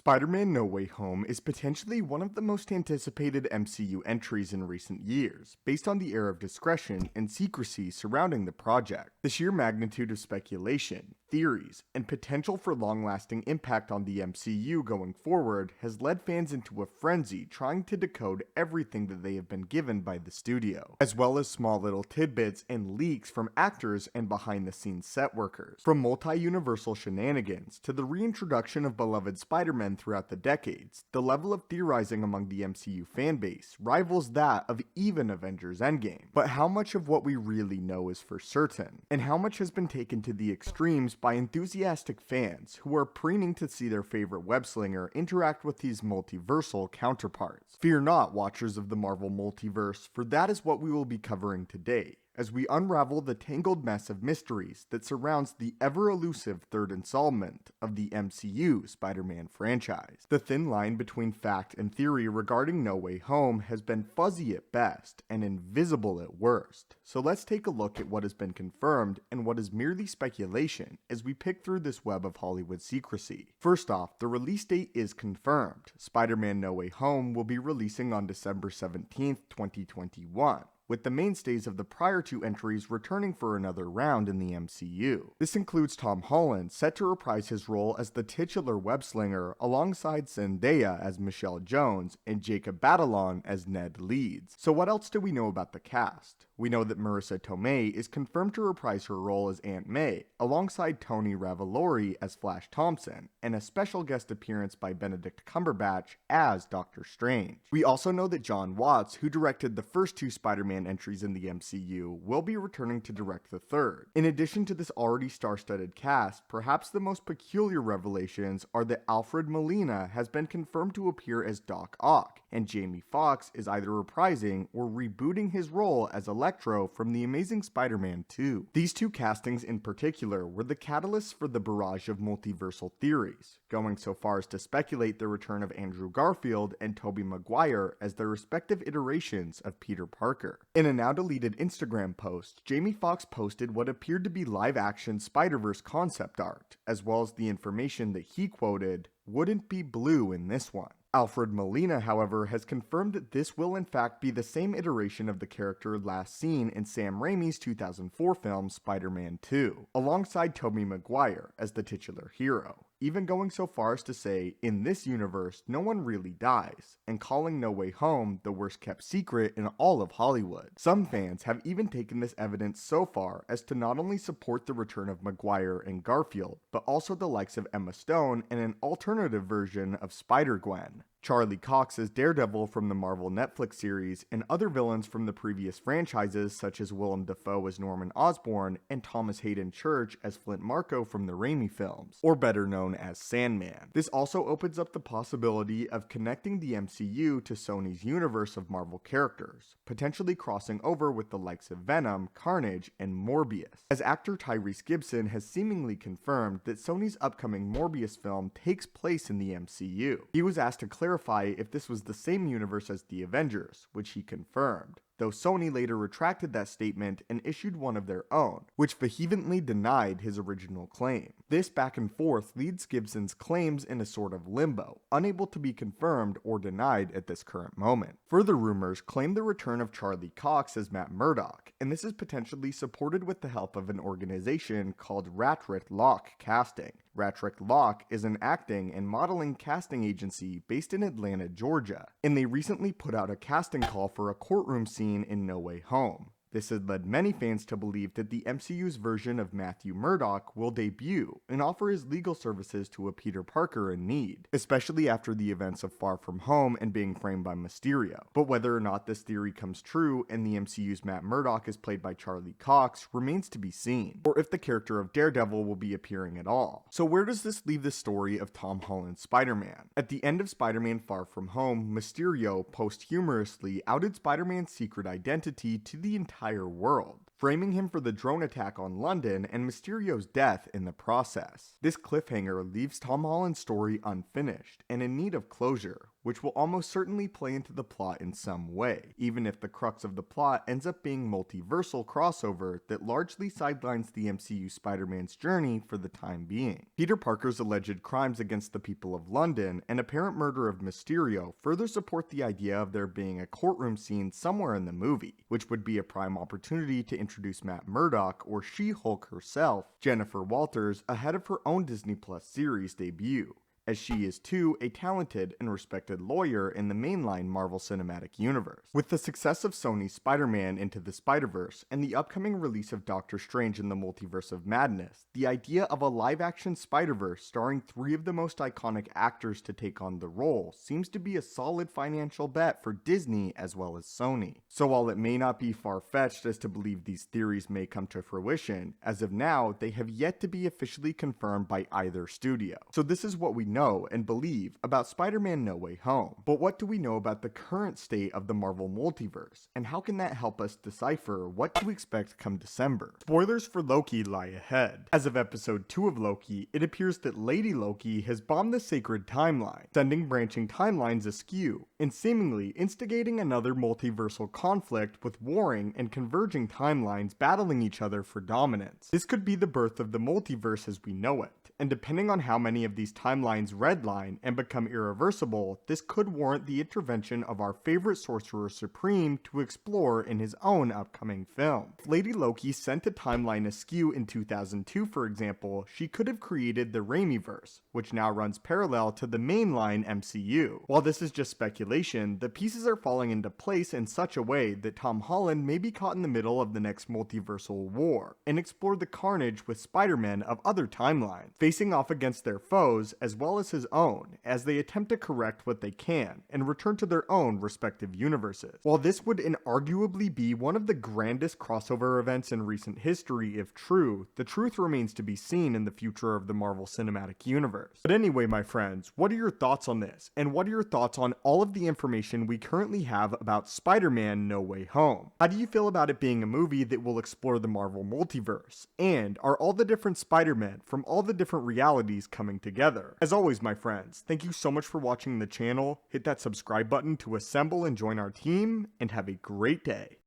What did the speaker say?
Spider-Man No Way Home is potentially one of the most anticipated MCU entries in recent years, based on the air of discretion and secrecy surrounding the project. The sheer magnitude of speculation, theories, and potential for long-lasting impact on the MCU going forward has led fans into a frenzy trying to decode everything that they have been given by the studio, as well as small little tidbits and leaks from actors and behind-the-scenes set workers. From multi-universal shenanigans to the reintroduction of beloved Spider-Man throughout the decades, the level of theorizing among the MCU fanbase rivals that of even Avengers Endgame. But how much of what we really know is for certain, and how much has been taken to the extremes by enthusiastic fans who are preening to see their favorite web-slinger interact with these multiversal counterparts? Fear not, watchers of the Marvel Multiverse, for that is what we will be covering today, as we unravel the tangled mess of mysteries that surrounds the ever-elusive third installment of the MCU Spider-Man franchise. The thin line between fact and theory regarding No Way Home has been fuzzy at best and invisible at worst, so let's take a look at what has been confirmed and what is merely speculation as we pick through this web of Hollywood secrecy. First off, the release date is confirmed. Spider-Man No Way Home will be releasing on December 17th, 2021. With the mainstays of the prior two entries returning for another round in the MCU. This includes Tom Holland, set to reprise his role as the titular web-slinger alongside Zendaya as Michelle Jones and Jacob Batalon as Ned Leeds. So what else do we know about the cast? We know that Marissa Tomei is confirmed to reprise her role as Aunt May, alongside Tony Revolori as Flash Thompson, and a special guest appearance by Benedict Cumberbatch as Doctor Strange. We also know that John Watts, who directed the first two Spider-Man entries in the MCU, will be returning to direct the third. In addition to this already star-studded cast, perhaps the most peculiar revelations are that Alfred Molina has been confirmed to appear as Doc Ock, and Jamie Foxx is either reprising or rebooting his role as Electro from The Amazing Spider-Man 2. These two castings in particular were the catalysts for the barrage of multiversal theories, going so far as to speculate the return of Andrew Garfield and Tobey Maguire as their respective iterations of Peter Parker. In a now-deleted Instagram post, Jamie Foxx posted what appeared to be live-action Spider-Verse concept art, as well as the information that he quoted, "Wouldn't be blue in this one." Alfred Molina, however, has confirmed that this will in fact be the same iteration of the character last seen in Sam Raimi's 2004 film Spider-Man 2, alongside Tobey Maguire as the titular hero, even going so far as to say, in this universe, no one really dies, and calling No Way Home the worst kept secret in all of Hollywood. Some fans have even taken this evidence so far as to not only support the return of Maguire and Garfield, but also the likes of Emma Stone and an alternative version of Spider-Gwen. Charlie Cox as Daredevil from the Marvel Netflix series, and other villains from the previous franchises such as Willem Dafoe as Norman Osborn and Thomas Hayden Church as Flint Marko from the Raimi films, or better known as Sandman. This also opens up the possibility of connecting the MCU to Sony's universe of Marvel characters, potentially crossing over with the likes of Venom, Carnage, and Morbius, as actor Tyrese Gibson has seemingly confirmed that Sony's upcoming Morbius film takes place in the MCU. He was asked to clarify if this was the same universe as the Avengers, which he confirmed, though Sony later retracted that statement and issued one of their own, which vehemently denied his original claim. This back and forth leads Gibson's claims in a sort of limbo, unable to be confirmed or denied at this current moment. Further rumors claim the return of Charlie Cox as Matt Murdock, and this is potentially supported with the help of an organization called Ratrick Lock Casting. Ratrick Lock is an acting and modeling casting agency based in Atlanta, Georgia, and they recently put out a casting call for a courtroom scene in No Way Home. This had led many fans to believe that the MCU's version of Matthew Murdock will debut and offer his legal services to a Peter Parker in need, especially after the events of Far From Home and being framed by Mysterio. But whether or not this theory comes true and the MCU's Matt Murdock is played by Charlie Cox remains to be seen, or if the character of Daredevil will be appearing at all. So where does this leave the story of Tom Holland's Spider-Man? At the end of Spider-Man Far From Home, Mysterio posthumously outed Spider-Man's secret identity to the entire world. framing him for the drone attack on London and Mysterio's death in the process. This cliffhanger leaves Tom Holland's story unfinished and in need of closure, which will almost certainly play into the plot in some way, even if the crux of the plot ends up being multiversal crossover that largely sidelines the MCU Spider-Man's journey for the time being. Peter Parker's alleged crimes against the people of London and apparent murder of Mysterio further support the idea of there being a courtroom scene somewhere in the movie, which would be a prime opportunity to introduce Matt Murdock or She-Hulk herself, Jennifer Walters, ahead of her own Disney Plus series debut, as she is too a talented and respected lawyer in the mainline Marvel Cinematic Universe. With the success of Sony's Spider-Man Into the Spider-Verse and the upcoming release of Doctor Strange in the Multiverse of Madness, the idea of a live-action Spider-Verse starring 3 of the most iconic actors to take on the role seems to be a solid financial bet for Disney as well as Sony. So while it may not be far-fetched as to believe these theories may come to fruition, as of now, they have yet to be officially confirmed by either studio. So this is what we know and believe about Spider-Man No Way Home. But what do we know about the current state of the Marvel Multiverse, and how can that help us decipher what to expect come December? Spoilers for Loki lie ahead. As of episode 2 of Loki, it appears that Lady Loki has bombed the sacred timeline, sending branching timelines askew, and seemingly instigating another multiversal conflict with warring and converging timelines battling each other for dominance. This could be the birth of the multiverse as we know it, and depending on how many of these timelines redline and become irreversible, this could warrant the intervention of our favorite Sorcerer Supreme to explore in his own upcoming film. If Lady Loki sent a timeline askew in 2002, for example, she could have created the Raimiverse, which now runs parallel to the mainline MCU. While this is just speculation, the pieces are falling into place in such a way that Tom Holland may be caught in the middle of the next multiversal war, and explore the carnage with Spider-Man of other timelines, facing off against their foes as well as his own, as they attempt to correct what they can and return to their own respective universes. While this would inarguably be one of the grandest crossover events in recent history if true, the truth remains to be seen in the future of the Marvel Cinematic Universe. But anyway, my friends, what are your thoughts on this? And what are your thoughts on all of the information we currently have about Spider-Man No Way Home? How do you feel about it being a movie that will explore the Marvel Multiverse? And are all the different Spider-Men from all the different realities coming together? As always, my friends, thank you so much for watching the channel. Hit that subscribe button to assemble and join our team, and have a great day.